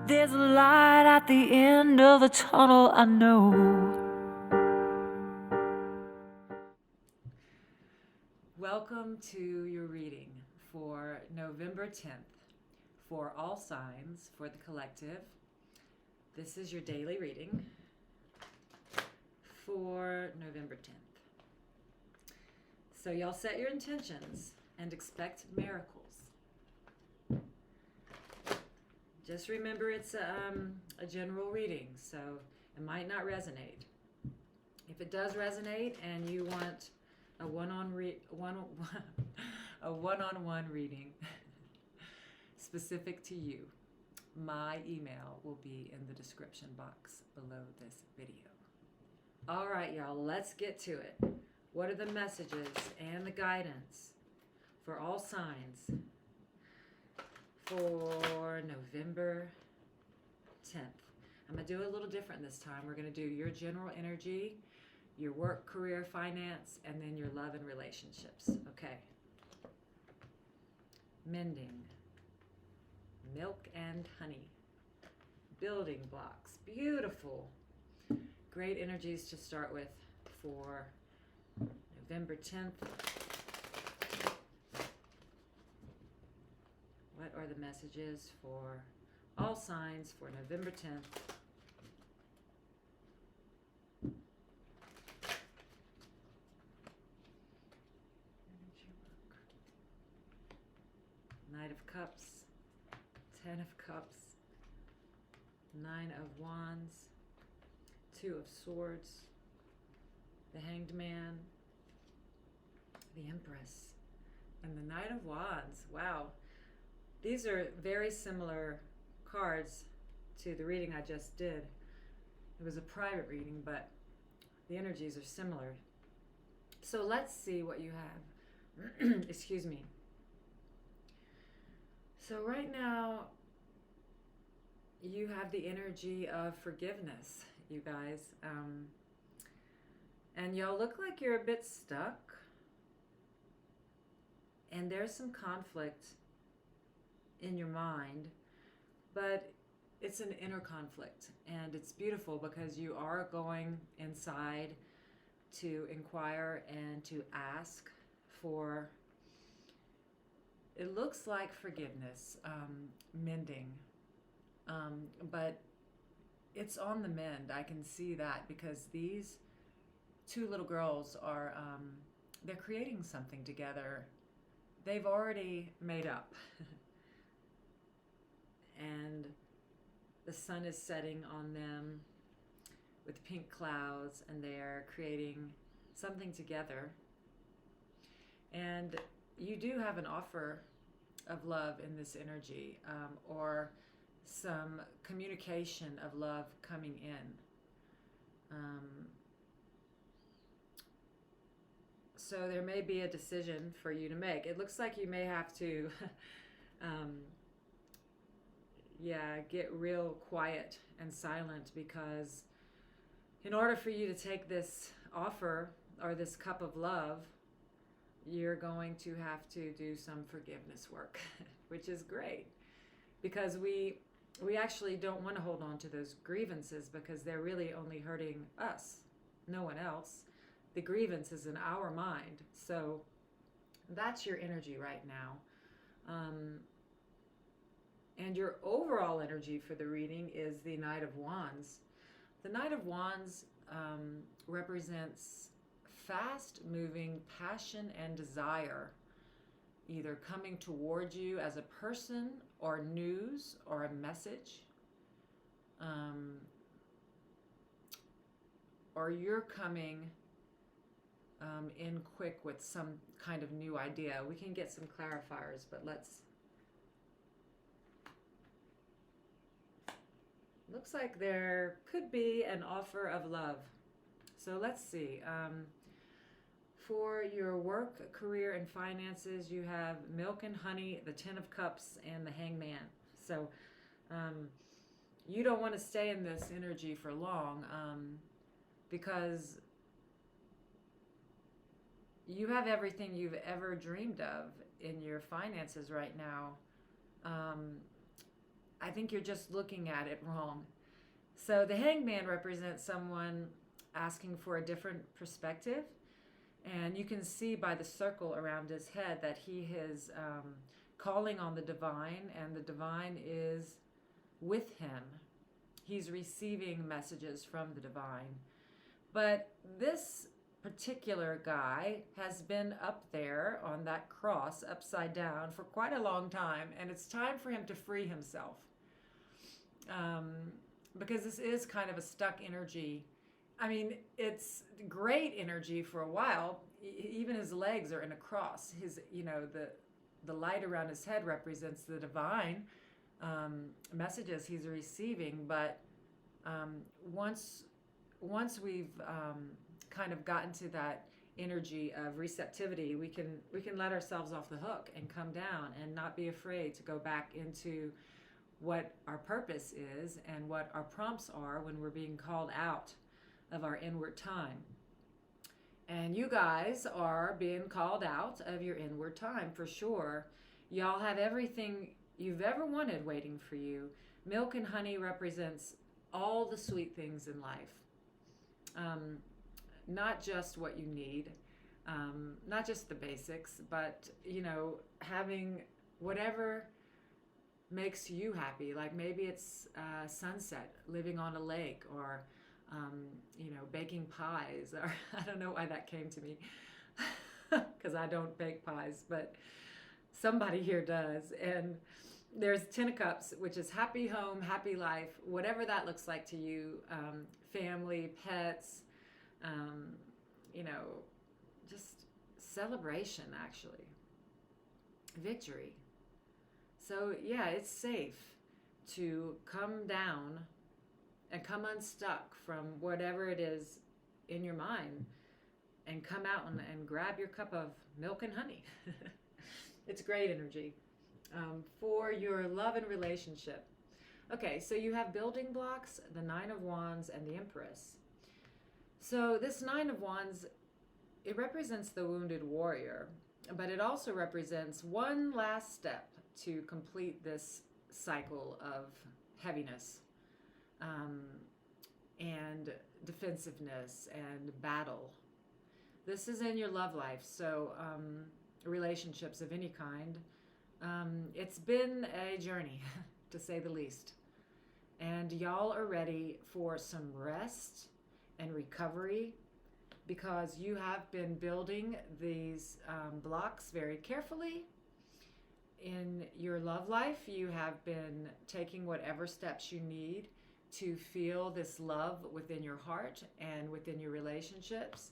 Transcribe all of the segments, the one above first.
There's a light at the end of the tunnel, I know. Welcome to your reading for November 10th for all signs for the collective. This is your daily reading for November 10th. So y'all set your intentions and expect miracles. Just remember it's a general reading, so it might not resonate. If it does resonate and you want a one-on-one reading specific to you, my email will be in the description box below this video. All right, y'all, let's get to it. What are the messages and the guidance for all signs for November 10th? I'm going to do it a little different this time. We're going to do your general energy, your work, career, finance, and then your love and relationships. Okay. Mending. Milk and honey. Building blocks. Beautiful. Great energies to start with for November 10th. What are the messages for all signs for November 10th? Knight of Cups, 10 of Cups, 9 of Wands, 2 of Swords, the Hanged Man, the Empress, and the Knight of Wands. Wow. These are very similar cards to the reading I just did. It was a private reading, but the energies are similar. So let's see what you have. Excuse me. So right now, you have the energy of forgiveness, you guys. And y'all look like you're a bit stuck. And there's some conflict in your mind, but it's an inner conflict. And it's beautiful because you are going inside to inquire and to ask for, it looks like forgiveness, mending, but it's on the mend. I can see that because these two little girls are, they're creating something together. They've already made up. And the sun is setting on them with pink clouds, and they're creating something together. And you do have an offer of love in this energy, or some communication of love coming in. So there may be a decision for you to make. It looks like you may have to get real quiet and silent, because in order for you to take this offer or this cup of love, you're going to have to do some forgiveness work, which is great, because we actually don't want to hold on to those grievances, because they're really only hurting us, no one else. The grievance is in our mind. So that's your energy right now. And your overall energy for the reading is the Knight of Wands. The Knight of Wands represents fast-moving passion and desire, either coming toward you as a person or news or a message, or you're coming in quick with some kind of new idea. We can get some clarifiers, but looks like there could be an offer of love. So let's see. For your work, career, and finances, you have milk and honey, the 10 of Cups, and the Hanged Man. So you don't want to stay in this energy for long, because you have everything you've ever dreamed of in your finances right now. I think you're just looking at it wrong. So the Hanged Man represents someone asking for a different perspective. And you can see by the circle around his head that he is calling on the divine, and the divine is with him. He's receiving messages from the divine. But this particular guy has been up there on that cross upside down for quite a long time, and it's time for him to free himself. Because this is kind of a stuck energy. I mean, it's great energy for a while. Even his legs are in a cross. His, the light around his head represents the divine messages he's receiving. But once we've kind of gotten to that energy of receptivity, we can let ourselves off the hook and come down and not be afraid to go back into what our purpose is and what our prompts are when we're being called out of our inward time. And you guys are being called out of your inward time for sure. Y'all have everything you've ever wanted waiting for you. Milk and honey represents all the sweet things in life. Not just what you need, not just the basics, but, having whatever makes you happy. Like maybe it's sunset, living on a lake, or baking pies, or I don't know why that came to me because I don't bake pies, but somebody here does. And there's 10 of Cups, which is happy home, happy life, whatever that looks like to you, family, pets, just celebration, actually, victory. So yeah, it's safe to come down and come unstuck from whatever it is in your mind and come out and grab your cup of milk and honey. It's great energy for your love and relationship. Okay, so you have building blocks, the 9 of Wands, and the Empress. So this 9 of Wands, it represents the wounded warrior, but it also represents one last step to complete this cycle of heaviness and defensiveness and battle. This is in your love life, so relationships of any kind. It's been a journey, to say the least. And y'all are ready for some rest and recovery, because you have been building these blocks very carefully. In your love life, you have been taking whatever steps you need to feel this love within your heart and within your relationships.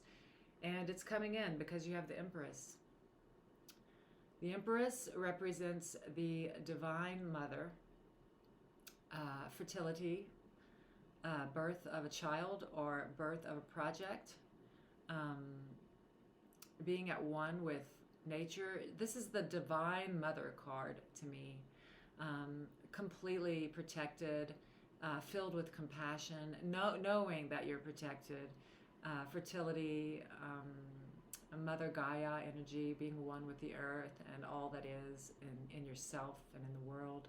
And it's coming in because you have the Empress. The Empress represents the Divine Mother, fertility, birth of a child or birth of a project, being at one with nature. This is the Divine Mother card to me. Completely protected, filled with compassion, knowing that you're protected. Fertility, Mother Gaia energy, being one with the earth and all that is in yourself and in the world.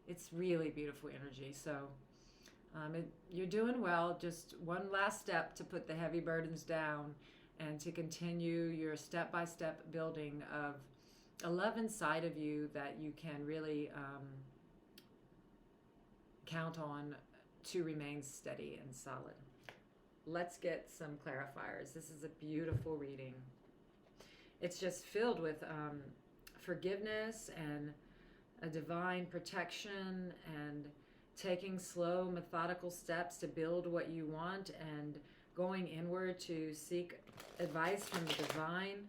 It's really beautiful energy. So you're doing well. Just one last step to put the heavy burdens down and to continue your step-by-step building of a love inside of you that you can really count on to remain steady and solid. Let's get some clarifiers. This is a beautiful reading. It's just filled with forgiveness and a divine protection and taking slow, methodical steps to build what you want and going inward to seek advice from the divine.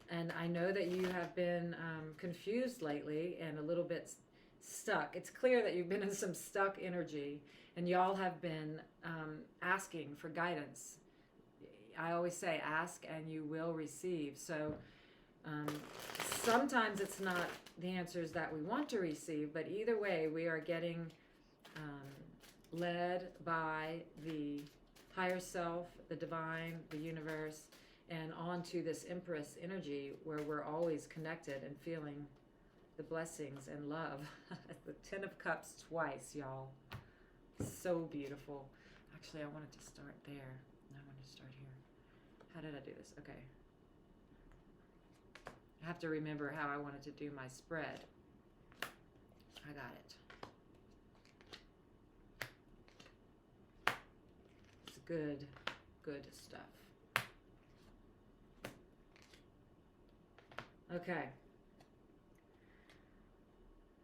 And I know that you have been confused lately and a little bit stuck. It's clear that you've been in some stuck energy, and y'all have been asking for guidance. I always say, ask and you will receive. So sometimes it's not the answers that we want to receive, but either way, we are getting led by the higher self, the divine, the universe, and onto this Empress energy where we're always connected and feeling the blessings and love. The Ten of Cups twice, y'all. So beautiful. Actually, I wanted to start there. I wanted to start here. How did I do this? Okay. I have to remember how I wanted to do my spread. I got it. It's good, good stuff. Okay.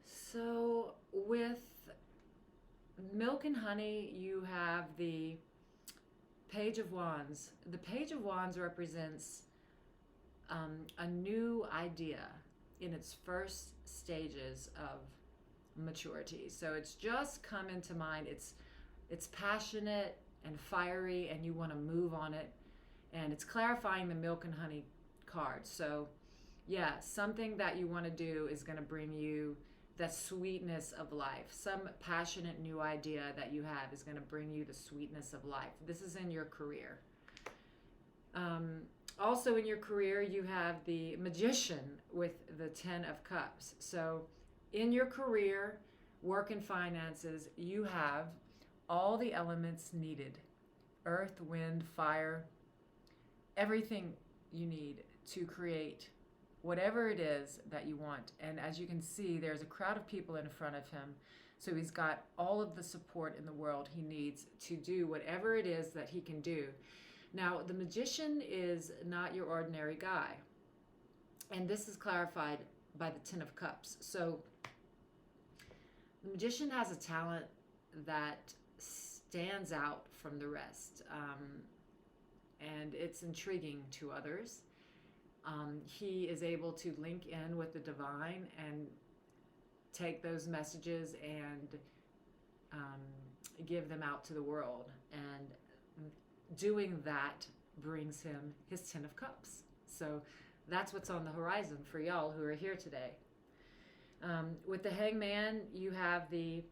So with Milk and Honey, you have the Page of Wands. The Page of Wands represents a new idea in its first stages of maturity. So it's just come into mind. It's passionate and fiery, and you want to move on it. And it's clarifying the Milk and Honey card. So yeah, something that you want to do is going to bring you that sweetness of life. Some passionate new idea that you have is going to bring you the sweetness of life. This is in your career. Also in your career, you have the Magician with the Ten of Cups. So in your career, work and finances, you have all the elements needed. Earth, wind, fire, everything you need to create whatever it is that you want. And as you can see, there's a crowd of people in front of him. So he's got all of the support in the world he needs to do whatever it is that he can do. Now, the Magician is not your ordinary guy. And this is clarified by the Ten of Cups. So the Magician has a talent that stands out from the rest. And it's intriguing to others. He is able to link in with the divine and take those messages and give them out to the world. And doing that brings him his Ten of Cups. So that's what's on the horizon for y'all who are here today. With the Hangman, you have the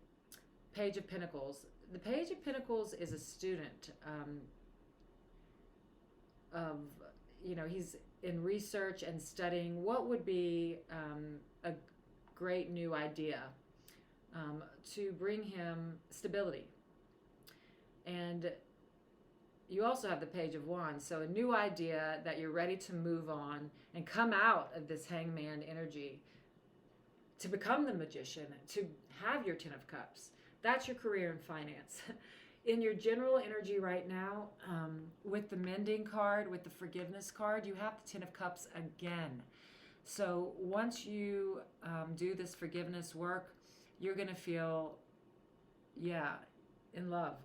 Page of Pinnacles. The Page of Pinnacles is a student of, he's in research and studying what would be a great new idea to bring him stability. And you also have the Page of Wands, so a new idea that you're ready to move on and come out of this Hangman energy to become the Magician, to have your Ten of Cups. That's your career and finance. In your general energy right now, with the Mending card, with the Forgiveness card, you have the Ten of Cups again. So once you do this forgiveness work, you're going to feel, in love.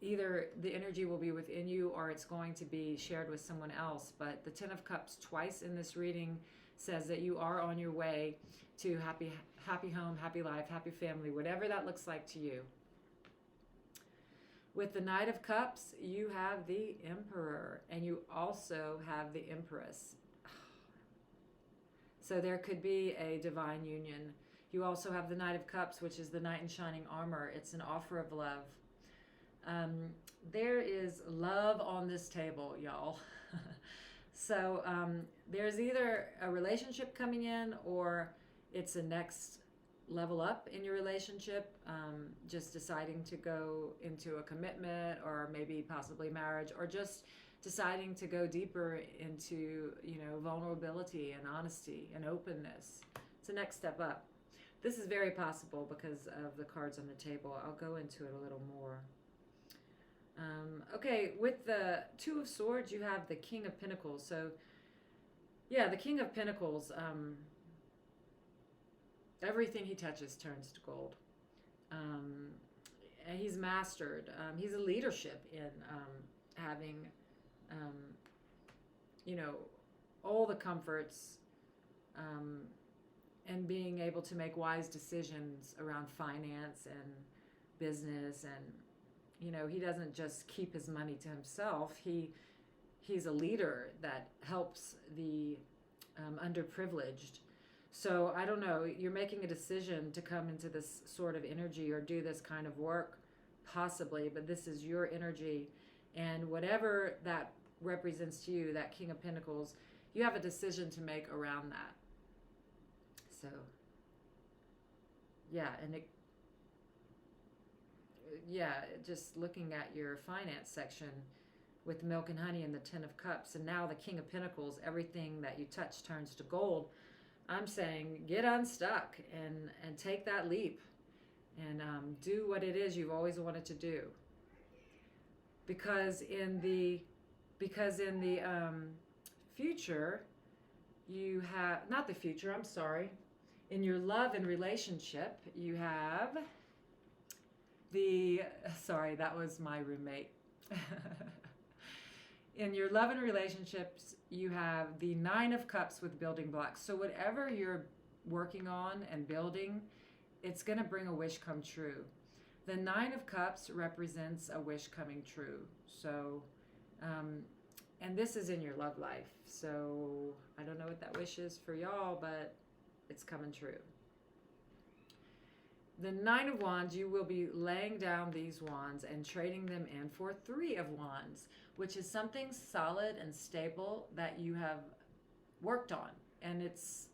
Either the energy will be within you or it's going to be shared with someone else. But the Ten of Cups twice in this reading says that you are on your way to happy home, happy life, happy family, whatever that looks like to you. With the Knight of Cups, you have the Emperor, and you also have the Empress. So there could be a divine union. You also have the Knight of Cups, which is the Knight in Shining Armor. It's an offer of love. There is love on this table, y'all. So there's either a relationship coming in or it's a next level up in your relationship, just deciding to go into a commitment or maybe possibly marriage, or just deciding to go deeper into, vulnerability and honesty and openness. It's a next step up. This is very possible because of the cards on the table. I'll go into it a little more. Okay, with the Two of Swords, you have the King of Pinnacles. So, the King of Pinnacles, everything he touches turns to gold. And he's mastered. He's a leadership in having, all the comforts and being able to make wise decisions around finance and business. And he doesn't just keep his money to himself. He's a leader that helps the underprivileged. So I don't know, you're making a decision to come into this sort of energy or do this kind of work, possibly, but this is your energy. And whatever that represents to you, that King of Pentacles, you have a decision to make around that. So, yeah, just looking at your finance section with milk and honey and the Ten of Cups, and now the King of Pinnacles, everything that you touch turns to gold. I'm saying get unstuck and take that leap and do what it is you've always wanted to do. Because in the future, you have, not the future, I'm sorry, in your love and relationship, you have sorry, that was my roommate. In your love and relationships, you have the Nine of Cups with building blocks. So whatever you're working on and building, it's going to bring a wish come true. The Nine of Cups represents a wish coming true. So, and this is in your love life. So I don't know what that wish is for y'all, but it's coming true. The Nine of Wands, you will be laying down these wands and trading them in for Three of Wands, which is something solid and stable that you have worked on, and it's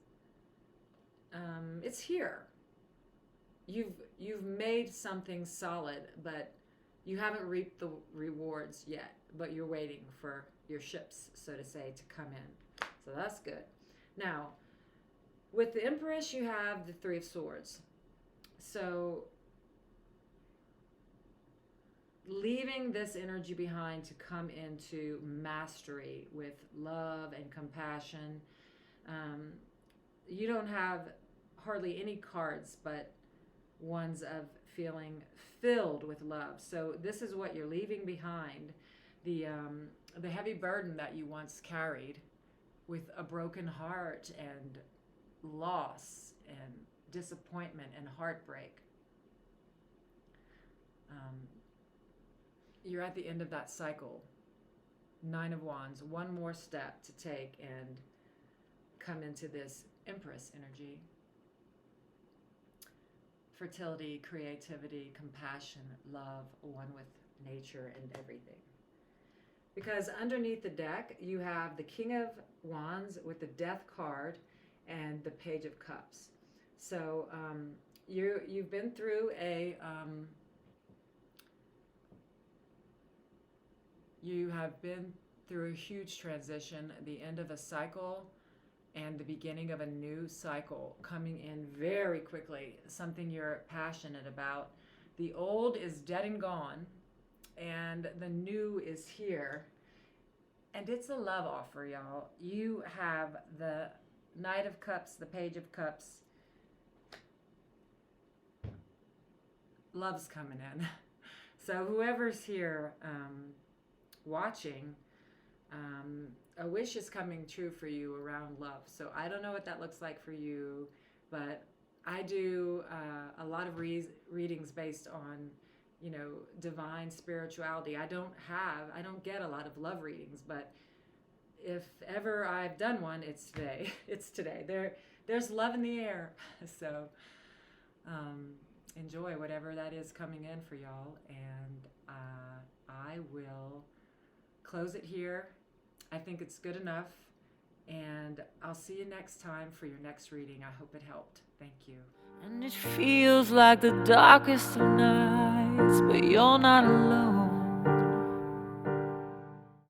here. You've made something solid, but you haven't reaped the rewards yet, but you're waiting for your ships, so to say, to come in. So that's good. Now, with the Empress, you have the Three of Swords. So leaving this energy behind to come into mastery with love and compassion. You don't have hardly any cards, but ones of feeling filled with love. So this is what you're leaving behind. The heavy burden that you once carried with a broken heart and loss and disappointment and heartbreak. You're at the end of that cycle. Nine of Wands, one more step to take and come into this Empress energy. Fertility, creativity, compassion, love, one with nature and everything. Because underneath the deck, you have the King of Wands with the Death card and the Page of Cups. So you've been through you have been through a huge transition, the end of a cycle and the beginning of a new cycle coming in very quickly, something you're passionate about. The old is dead and gone, and the new is here. And it's a love offer, y'all. You have the Knight of Cups, the Page of Cups. Love's coming in. So whoever's here watching, a wish is coming true for you around love. So I don't know what that looks like for you, but I do a lot of readings based on, divine spirituality. I don't get a lot of love readings, but if ever I've done one, it's today. It's today. There's love in the air. So enjoy whatever that is coming in for y'all, and I will close it here. I think it's good enough, and I'll see you next time for your next reading. I hope it helped. Thank you. And it feels like the darkest of nights, but you're not alone.